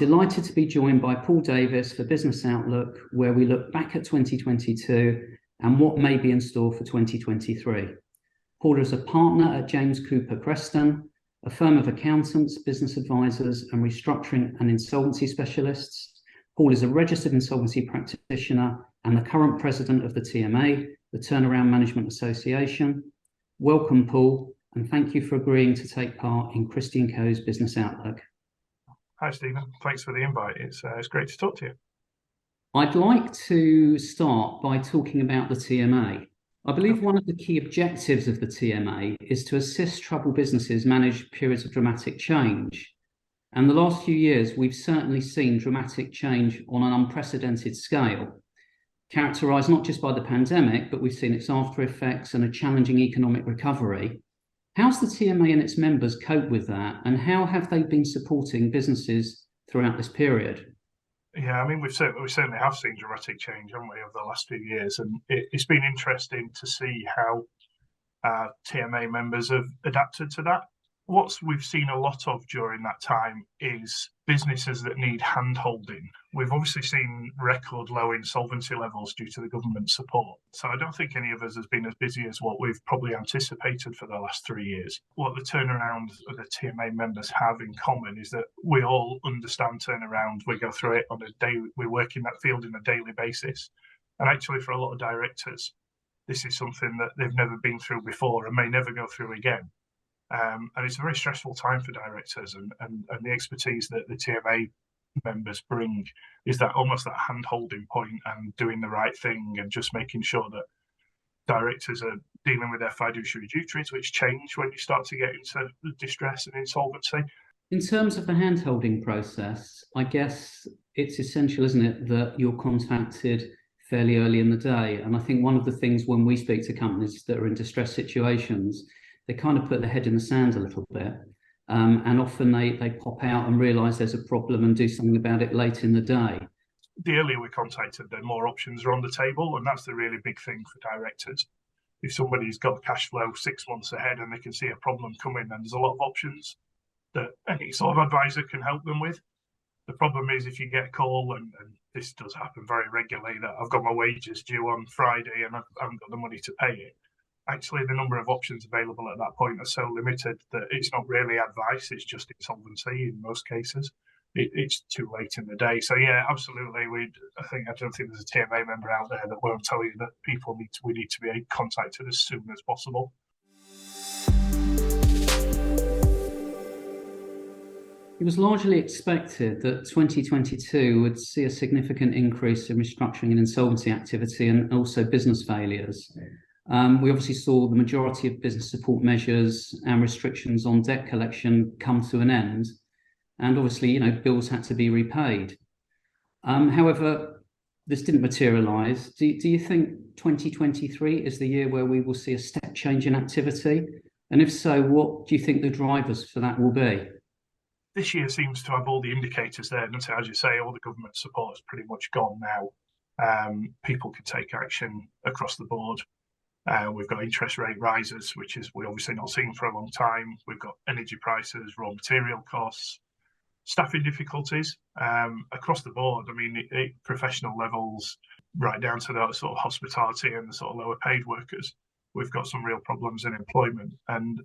delighted to be joined by Paul Davies for Business Outlook, where we look back at 2022 and what may be in store for 2023. Paul is a partner at James Cooper Kreston, a firm of accountants, business advisors, and restructuring and insolvency specialists. Paul is a registered insolvency practitioner and the current president of the TMA, the Turnaround Management Association. Welcome, Paul, and thank you for agreeing to take part in Christie & Co.'s Business Outlook. Hi, Stephen. Thanks for the invite. It's great to talk to you. I'd like to start by talking about the TMA. I believe one of the key objectives of the TMA is to assist troubled businesses manage periods of dramatic change. And the last few years, we've certainly seen dramatic change on an unprecedented scale, characterised not just by the pandemic, but we've seen its after effects and a challenging economic recovery. How's the TMA and its members cope with that, and how have they been supporting businesses throughout this period? Yeah, I mean, we certainly have seen dramatic change, haven't we, over the last few years, and it's been interesting to see how TMA members have adapted to that. What we've seen a lot of during that time is businesses that need hand-holding. We've obviously seen record low insolvency levels due to the government support. So I don't think any of us has been as busy as what we've probably anticipated for the last 3 years. What the turnaround of the TMA members have in common is that we all understand turnaround. We go through it on a daily, we work in that field on a daily basis. And actually for a lot of directors, this is something that they've never been through before and may never go through again. And it's a very stressful time for directors, and the expertise that the TMA members bring is that almost that hand-holding point and doing the right thing and just making sure that directors are dealing with their fiduciary duties, which change when you start to get into distress and insolvency. In terms of the hand-holding process, I guess it's essential, isn't it, that you're contacted fairly early in the day. And I think one of the things when we speak to companies that are in distress situations, they kind of put their head in the sand a little bit. And often they pop out and realise there's a problem and do something about it late in the day. The earlier we're contacted, the more options are on the table. And that's the really big thing for directors. If somebody's got cash flow 6 months ahead and they can see a problem coming, then there's a lot of options that any sort of advisor can help them with. The problem is if you get a call, and this does happen very regularly, that I've got my wages due on Friday and I haven't got the money to pay it. Actually, the number of options available at that point are so limited that it's not really advice, it's just insolvency in most cases. It's too late in the day. So yeah, absolutely. I don't think there's a TMA member out there that won't tell you that we need to be contacted as soon as possible. It was largely expected that 2022 would see a significant increase in restructuring and insolvency activity and also business failures. We obviously saw the majority of business support measures and restrictions on debt collection come to an end. And obviously, bills had to be repaid. However, this didn't materialise. Do you think 2023 is the year where we will see a step change in activity? And if so, what do you think the drivers for that will be? This year seems to have all the indicators there. And as you say, all the government support is pretty much gone now. People can take action across the board. We've got interest rate rises, which is we're obviously not seen for a long time. We've got energy prices, raw material costs, staffing difficulties across the board. I mean, professional levels, right down to the sort of hospitality and the sort of lower paid workers. We've got some real problems in employment. And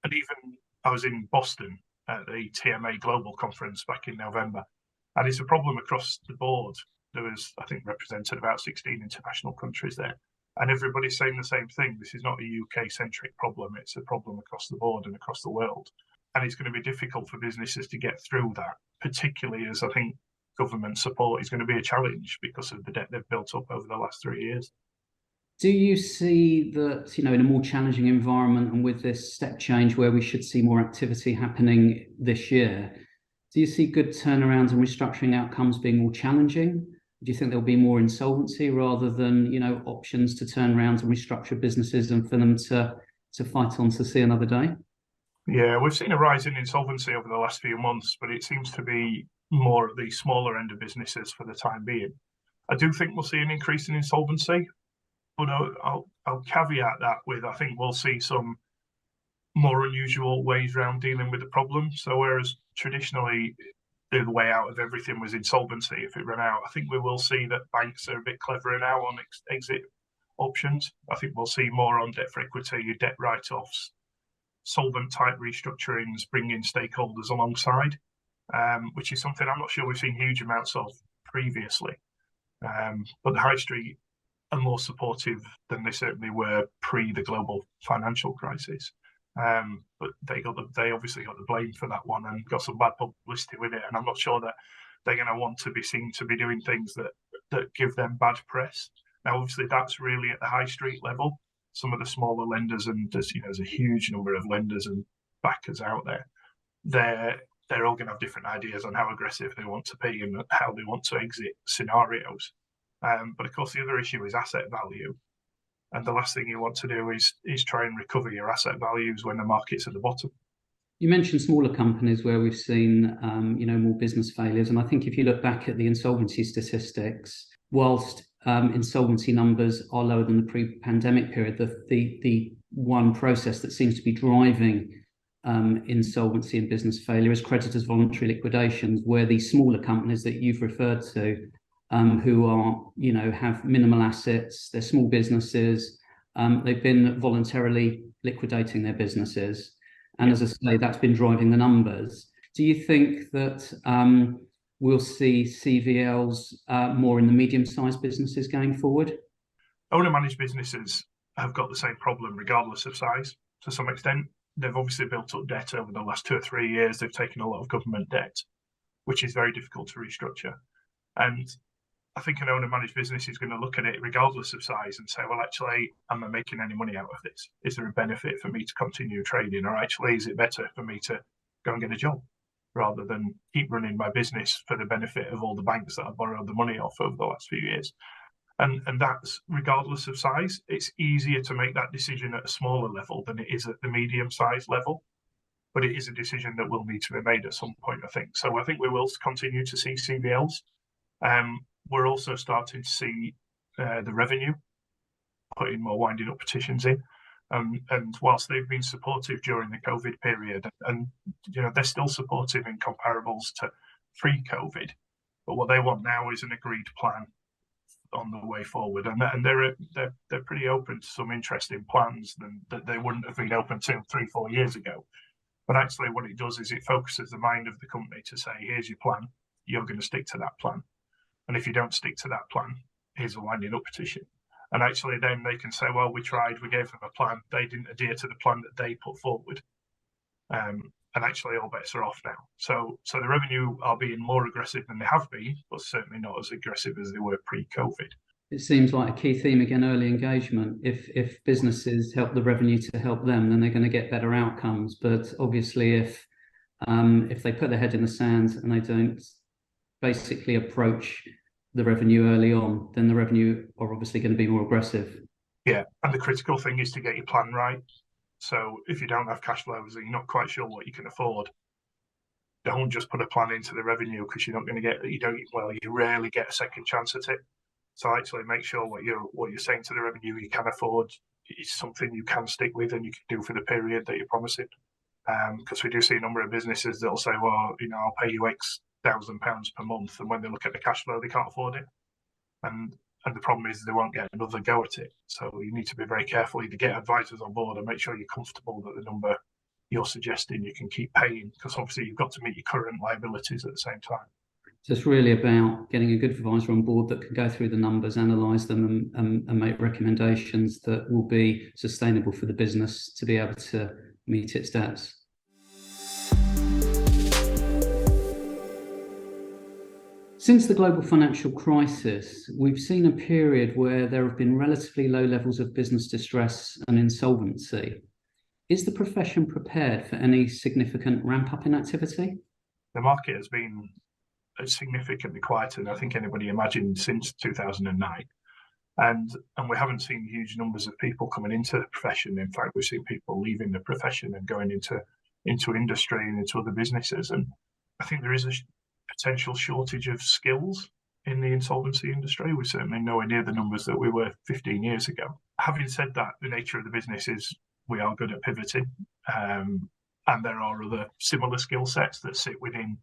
even I was in Boston at the TMA Global Conference back in November, and it's a problem across the board. There was, I think, represented about 16 international countries there. And everybody's saying the same thing. This is not a UK-centric problem. It's a problem across the board and across the world. And it's going to be difficult for businesses to get through that, particularly as I think government support is going to be a challenge because of the debt they've built up over the last 3 years. Do you see that, in a more challenging environment and with this step change where we should see more activity happening this year, do you see good turnarounds and restructuring outcomes being more challenging? Do you think there'll be more insolvency rather than, options to turn around and restructure businesses and for them to fight on to see another day? Yeah, we've seen a rise in insolvency over the last few months, but it seems to be more at the smaller end of businesses for the time being. I do think we'll see an increase in insolvency, but I'll caveat that with I think we'll see some more unusual ways around dealing with the problem. So whereas traditionally the way out of everything was insolvency if it ran out. I think we will see that banks are a bit cleverer now on exit options. I think we'll see more on debt for equity, your debt write-offs, solvent type restructurings, bringing stakeholders alongside, which is something I'm not sure we've seen huge amounts of previously. But the high street are more supportive than they certainly were pre the global financial crisis. But they obviously got the blame for that one and got some bad publicity with it. And I'm not sure that they're going to want to be seen to be doing things that give them bad press. Now, obviously, that's really at the high street level. Some of the smaller lenders, and there's a huge number of lenders and backers out there. They're all going to have different ideas on how aggressive they want to be and how they want to exit scenarios. But of course, the other issue is asset value. And the last thing you want to do is try and recover your asset values when the market's at the bottom. You mentioned smaller companies where we've seen, more business failures. And I think if you look back at the insolvency statistics, whilst insolvency numbers are lower than the pre-pandemic period, the one process that seems to be driving insolvency and business failure is creditors' voluntary liquidations, where these smaller companies that you've referred to, who are, have minimal assets, they're small businesses, they've been voluntarily liquidating their businesses. And as I say, that's been driving the numbers. Do you think that we'll see CVLs more in the medium-sized businesses going forward? Owner-managed businesses have got the same problem regardless of size to some extent. They've obviously built up debt over the last 2 or 3 years. They've taken a lot of government debt, which is very difficult to restructure. And I think an owner-managed business is going to look at it regardless of size and say, well, actually, am I making any money out of this? Is there a benefit for me to continue trading? Or actually, is it better for me to go and get a job rather than keep running my business for the benefit of all the banks that I borrowed the money off over the last few years? And that's regardless of size. It's easier to make that decision at a smaller level than it is at the medium-sized level. But it is a decision that will need to be made at some point, I think. So I think we will continue to see CVLs. We're also starting to see the revenue putting more winding up petitions in. And whilst they've been supportive during the COVID period, and they're still supportive in comparables to pre-COVID, but what they want now is an agreed plan on the way forward. And they're pretty open to some interesting plans that they wouldn't have been open to 3-4 years ago. But actually, what it does is it focuses the mind of the company to say, here's your plan, you're going to stick to that plan. And if you don't stick to that plan, here's a winding up petition. And actually then they can say, well, we tried, we gave them a plan, they didn't adhere to the plan that they put forward. And actually all bets are off now. So the revenue are being more aggressive than they have been, but certainly not as aggressive as they were pre-COVID. It seems like a key theme again, early engagement. If businesses help the revenue to help them, then they're going to get better outcomes. But obviously if they put their head in the sand and they don't basically approach the revenue early on, then the revenue are obviously going to be more aggressive. Yeah, and the critical thing is to get your plan right. So if you don't have cash flows and you're not quite sure what you can afford, don't just put a plan into the revenue because you're not going to get, you rarely get a second chance at it. So actually make sure what you're saying to the revenue you can afford is something you can stick with and you can do for the period that you're promising. Because we do see a number of businesses that'll say, well, I'll pay you X £1,000 per month, and when they look at the cash flow, they can't afford it. And the problem is they won't get another go at it. So you need to be very careful, either get advisors on board and make sure you're comfortable that the number you're suggesting you can keep paying, because obviously you've got to meet your current liabilities at the same time. So it's really about getting a good advisor on board that can go through the numbers, analyse them and make recommendations that will be sustainable for the business to be able to meet its debts. Since the global financial crisis, we've seen a period where there have been relatively low levels of business distress and insolvency. Is the profession prepared for any significant ramp-up in activity? The market has been significantly quieter than I think anybody imagined since 2009. And we haven't seen huge numbers of people coming into the profession. In fact, we've seen people leaving the profession and going into industry and into other businesses. And I think there is a potential shortage of skills in the insolvency industry. We're certainly nowhere near the numbers that we were 15 years ago. Having said that, the nature of the business is we are good at pivoting, and there are other similar skill sets that sit within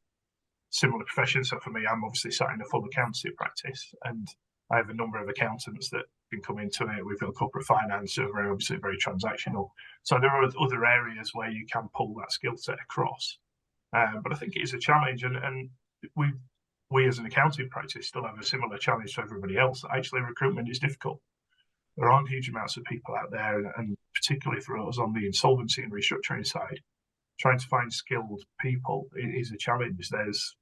similar professions. So for me, I'm obviously sat in a full accountancy practice, and I have a number of accountants that can come into it. We've got corporate finance, so we're obviously very transactional. So there are other areas where you can pull that skill set across. But I think it is a challenge, and we as an accounting practice still have a similar challenge to everybody else. Actually, recruitment is difficult. There aren't huge amounts of people out there, and particularly for us on the insolvency and restructuring side, trying to find skilled people is a challenge. There's,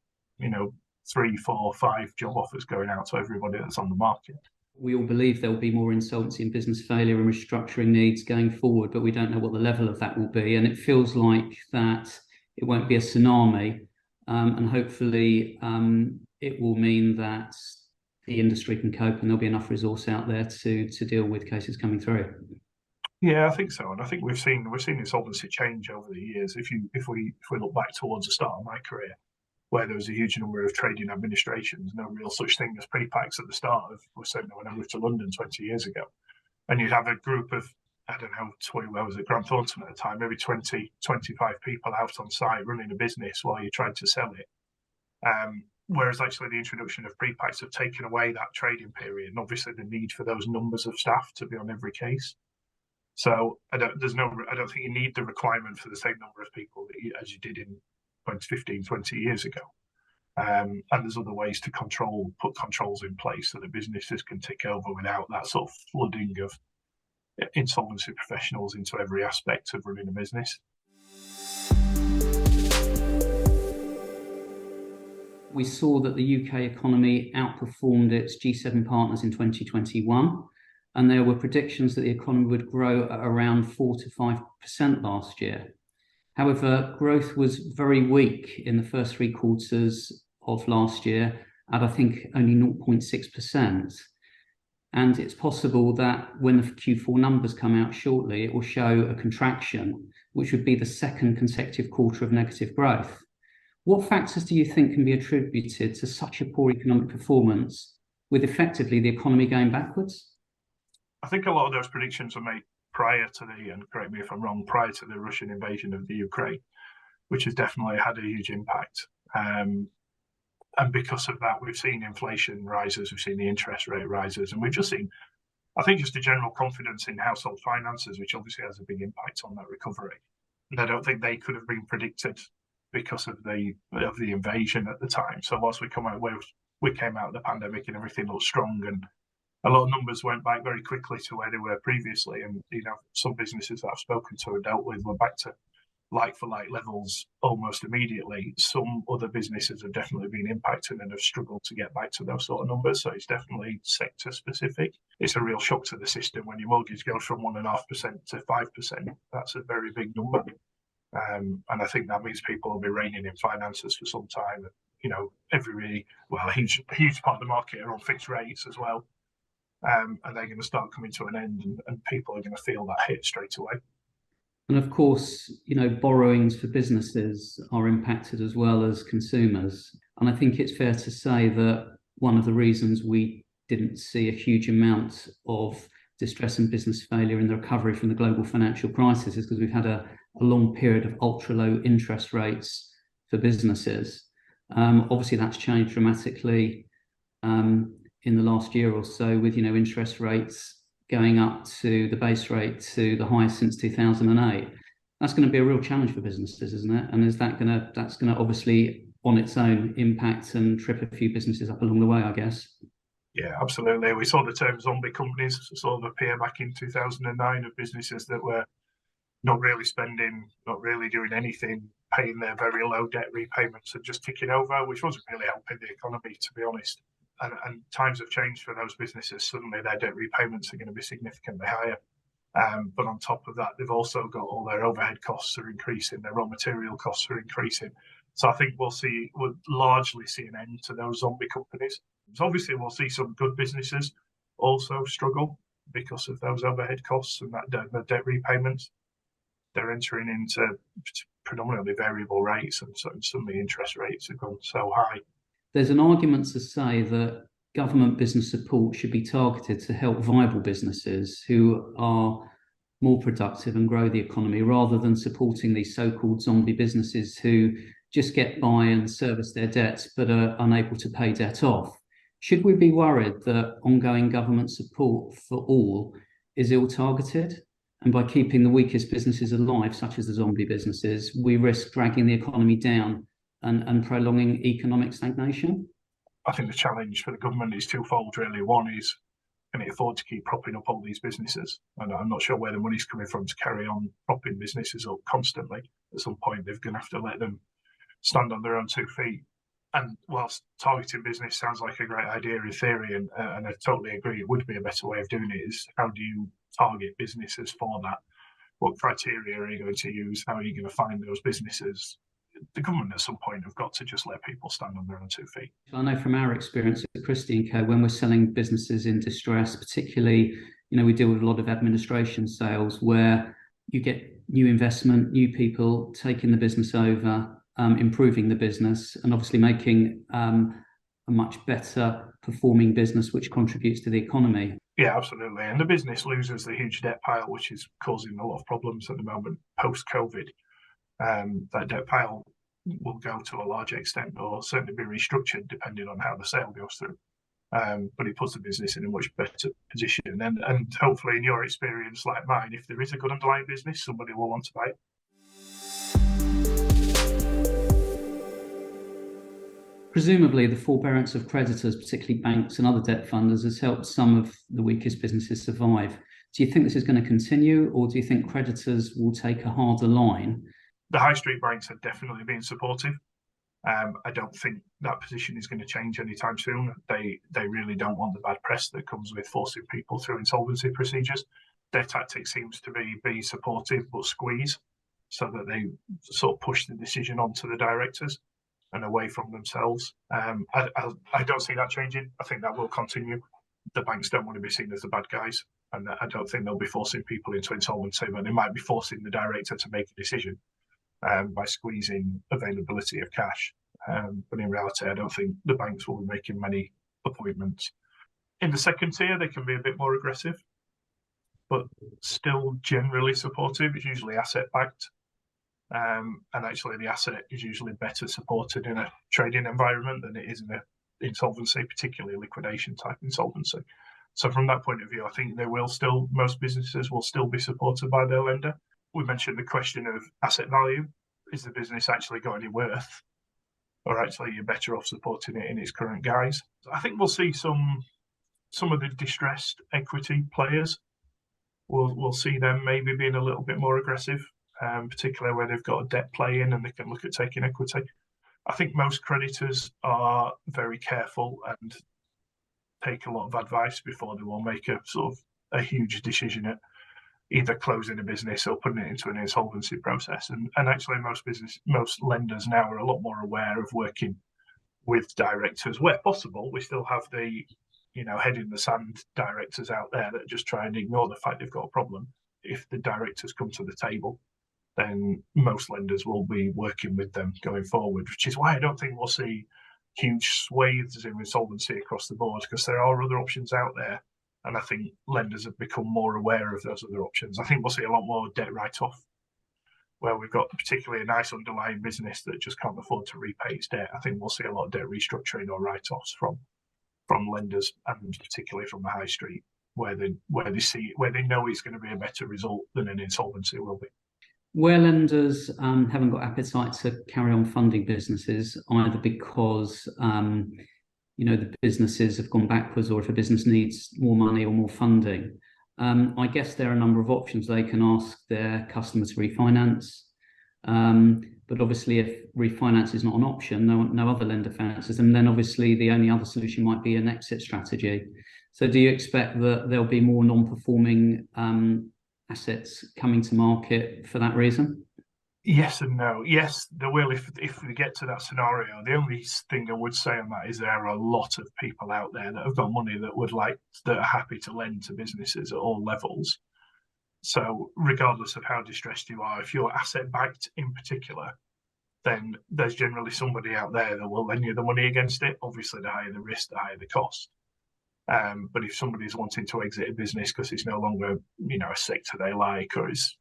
3, 4, 5 job offers going out to everybody that's on the market. We all believe there will be more insolvency and business failure and restructuring needs going forward, but we don't know what the level of that will be. And it feels like that it won't be a tsunami, and hopefully it will mean that the industry can cope and there'll be enough resource out there to deal with cases coming through. Yeah, I think so, and I think we've seen insolvency change over the years. If we look back towards the start of my career, where there was a huge number of trading administrations, no real such thing as pre-packs at the start of, certainly when I moved to London 20 years ago, and you'd have a group of, I don't know, where was it, Grant Thornton at the time, maybe 20, 25 people out on site running a business while you tried to sell it. Whereas actually the introduction of pre-packs have taken away that trading period, and obviously the need for those numbers of staff to be on every case. So I don't think you need the requirement for the same number of people as you did in 15, 20 years ago. And there's other ways to put controls in place so that businesses can tick over without that sort of flooding of insolvency professionals into every aspect of running a business. We saw that the UK economy outperformed its G7 partners in 2021, and there were predictions that the economy would grow at around 4 to 5% last year. However, growth was very weak in the first 3 quarters of last year at, I think, only 0.6%. And it's possible that when the Q4 numbers come out shortly, it will show a contraction, which would be the second consecutive quarter of negative growth. What factors do you think can be attributed to such a poor economic performance, with effectively the economy going backwards? I think a lot of those predictions were made prior to and correct me if I'm wrong, prior to the Russian invasion of the Ukraine, which has definitely had a huge impact. And because of that, we've seen inflation rises, we've seen the interest rate rises, and we've just seen, I think, just a general confidence in household finances, which obviously has a big impact on that recovery. And I don't think they could have been predicted because of the invasion at the time. So whilst we came out of the pandemic and everything looked strong, and a lot of numbers went back very quickly to where they were previously, and some businesses that I've spoken to and dealt with were back to like-for-like levels almost immediately. Some other businesses have definitely been impacted and have struggled to get back to those sort of numbers. So it's definitely sector-specific. It's a real shock to the system when your mortgage goes from 1.5% to 5%. That's a very big number. And I think that means people will be reining in finances for some time. A huge part of the market are on fixed rates as well. And they're going to start coming to an end, and people are going to feel that hit straight away. And of course, borrowings for businesses are impacted as well as consumers. And I think it's fair to say that one of the reasons we didn't see a huge amount of distress and business failure in the recovery from the global financial crisis is because we've had a long period of ultra low interest rates for businesses. Obviously, that's changed dramatically in the last year or so, with interest rates going up to the base rate to the highest since 2008. That's going to be a real challenge for businesses, isn't it? And that's going to obviously on its own impact and trip a few businesses up along the way, I guess. Yeah, absolutely. We saw the term zombie companies sort of appear back in 2009 of businesses that were not really spending, not really doing anything, paying their very low debt repayments and just ticking over, which wasn't really helping the economy, to be honest. And times have changed for those businesses. Suddenly their debt repayments are going to be significantly higher. But on top of that, they've also got all their overhead costs are increasing, their raw material costs are increasing. So I think we'll largely see an end to those zombie companies. So obviously, we'll see some good businesses also struggle because of those overhead costs and the debt repayments. They're entering into predominantly variable rates, and so suddenly interest rates have gone so high. There's an argument to say that government business support should be targeted to help viable businesses who are more productive and grow the economy, rather than supporting these so-called zombie businesses who just get by and service their debts, but are unable to pay debt off. Should we be worried that ongoing government support for all is ill-targeted? And by keeping the weakest businesses alive, such as the zombie businesses, we risk dragging the economy down and prolonging economic stagnation? I think the challenge for the government is twofold, really. One is, can it afford to keep propping up all these businesses? And I'm not sure where the money's coming from to carry on propping businesses up constantly. At some point, they're going to have to let them stand on their own 2 feet. And whilst targeting business sounds like a great idea in theory, and I totally agree, it would be a better way of doing it, is how do you target businesses for that? What criteria are you going to use? How are you going to find those businesses? The government at some point have got to just let people stand on their own 2 feet. I know from our experience at Christie and Co, when we're selling businesses in distress, particularly, we deal with a lot of administration sales where you get new investment, new people taking the business over, improving the business, and obviously making a much better performing business, which contributes to the economy. Yeah, absolutely. And the business loses the huge debt pile, which is causing a lot of problems at the moment post-COVID. That debt pile will go to a large extent, or certainly be restructured depending on how the sale goes through. But it puts the business in a much better position. And hopefully, in your experience, like mine, if there is a good underlying business, somebody will want to buy it. Presumably, the forbearance of creditors, particularly banks and other debt funders, has helped some of the weakest businesses survive. Do you think this is going to continue, or do you think creditors will take a harder line? The high street banks have definitely been supportive. I don't think that position is going to change anytime soon. They really don't want the bad press that comes with forcing people through insolvency procedures. Their tactic seems to be supportive but squeeze, so that they sort of push the decision onto the directors and away from themselves. I don't see that changing. I think that will continue. The banks don't want to be seen as the bad guys, and I don't think they'll be forcing people into insolvency, but they might be forcing the director to make a decision by squeezing availability of cash. But in reality, I don't think the banks will be making many appointments. In the second tier, they can be a bit more aggressive, but still generally supportive. It's usually asset-backed. And actually, the asset is usually better supported in a trading environment than it is in an insolvency, particularly liquidation type insolvency. So from that point of view, I think most businesses will still be supported by their lender. We mentioned the question of asset value. Is the business actually got any worth, or actually you're better off supporting it in its current guise? I think we'll see some of the distressed equity players. We'll see them maybe being a little bit more aggressive, particularly where they've got a debt play in and they can look at taking equity. I think most creditors are very careful and take a lot of advice before they will make a huge decision at either closing a business or putting it into an insolvency process. And actually, most lenders now are a lot more aware of working with directors where possible. We still have the head in the sand directors out there that just try and ignore the fact they've got a problem. If the directors come to the table, then most lenders will be working with them going forward, which is why I don't think we'll see huge swathes in insolvency across the board, because there are other options out there. And I think lenders have become more aware of those other options. I think we'll see a lot more debt write-off, where we've got particularly a nice underlying business that just can't afford to repay its debt. I think we'll see a lot of debt restructuring or write-offs from lenders, and particularly from the high street, where they know it's going to be a better result than an insolvency will be. Where lenders haven't got appetite to carry on funding businesses, either because the businesses have gone backwards, or if a business needs more money or more funding, I guess there are a number of options. They can ask their customers to refinance, but obviously if refinance is not an option, no other lender finances them, then obviously the only other solution might be an exit strategy. So do you expect that there'll be more non-performing assets coming to market for that reason? Yes and no. Yes, there will if we get to that scenario. The only thing I would say on that is there are a lot of people out there that have got money that are happy to lend to businesses at all levels. So regardless of how distressed you are, if you're asset backed in particular, then there's generally somebody out there that will lend you the money against it. Obviously, the higher the risk, the higher the cost. But if somebody's wanting to exit a business because it's no longer, a sector they like, or it's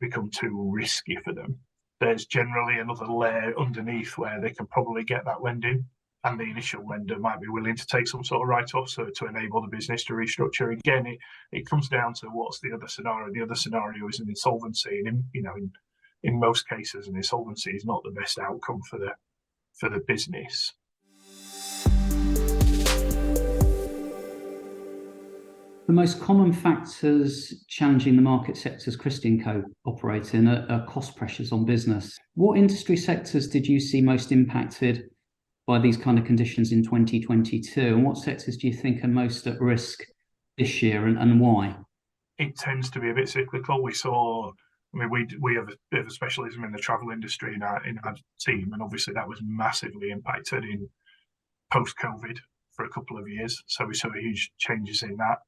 become too risky for them, there's generally another layer underneath where they can probably get that lending, and the initial lender might be willing to take some sort of write-off so to enable the business to restructure. Again, it comes down to what's the other scenario. The other scenario is an insolvency, and in most cases, an insolvency is not the best outcome for the business. The most common factors challenging the market sectors Christie and Co operate in are cost pressures on business. What industry sectors did you see most impacted by these kind of conditions in 2022, and what sectors do you think are most at risk this year, and why? It tends to be a bit cyclical. We have a bit of a specialism in the travel industry in our team, and obviously that was massively impacted in post-COVID for a couple of years. So we saw huge changes in that.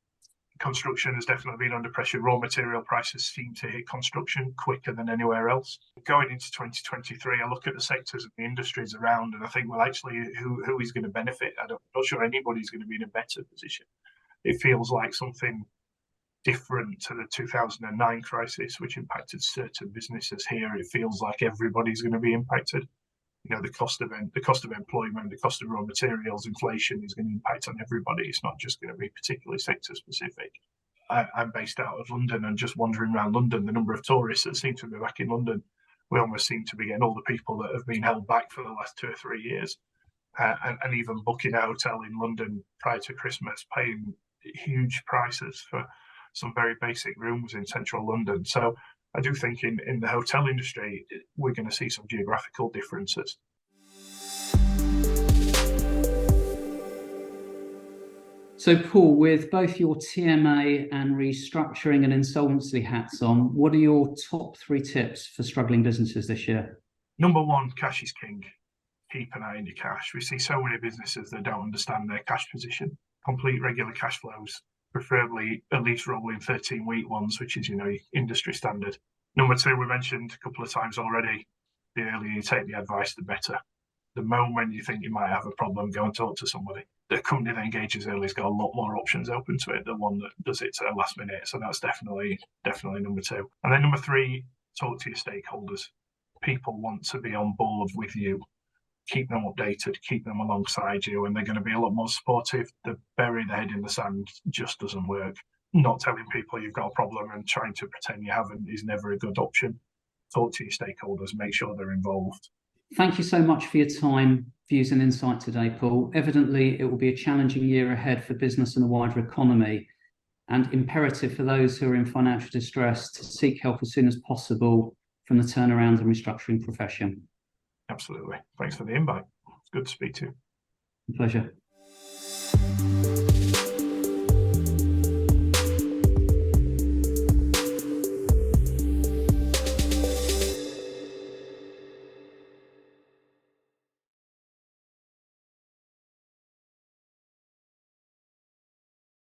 Construction has definitely been under pressure. Raw material prices seem to hit construction quicker than anywhere else. Going into 2023, I look at the sectors and the industries around, and I think, well, actually, who is going to benefit? I'm not sure anybody's going to be in a better position. It feels like something different to the 2009 crisis, which impacted certain businesses here. It feels like everybody's going to be impacted. The cost of employment, the cost of raw materials, inflation is going to impact on everybody. It's not just going to be particularly sector specific. I'm based out of London, and just wandering around London, the number of tourists that seem to be back in London, we almost seem to be getting all the people that have been held back for the last 2 or 3 years, and even booking a hotel in London prior to Christmas, paying huge prices for some very basic rooms in central London. So I do think in the hotel industry, we're going to see some geographical differences. So, Paul, with both your TMA and restructuring and insolvency hats on, what are your top 3 tips for struggling businesses this year? Number 1, cash is king. Keep an eye on your cash. We see so many businesses that don't understand their cash position. Complete regular cash flows, preferably at least rolling 13-week ones, which is, industry standard. Number 2, we mentioned a couple of times already, the earlier you take the advice, the better. The moment you think you might have a problem, go and talk to somebody. The company that engages early has got a lot more options open to it than one that does it at the last minute. So that's definitely number 2. And then number 3, talk to your stakeholders. People want to be on board with you. Keep them updated, keep them alongside you, and they're going to be a lot more supportive. The bury their head in the sand just doesn't work. Not telling people you've got a problem and trying to pretend you haven't is never a good option. Talk to your stakeholders, make sure they're involved. Thank you so much for your time, views and insight today, Paul. Evidently, it will be a challenging year ahead for business and the wider economy, and imperative for those who are in financial distress to seek help as soon as possible from the turnaround and restructuring profession. Absolutely. Thanks for the invite. It's good to speak to you. A pleasure.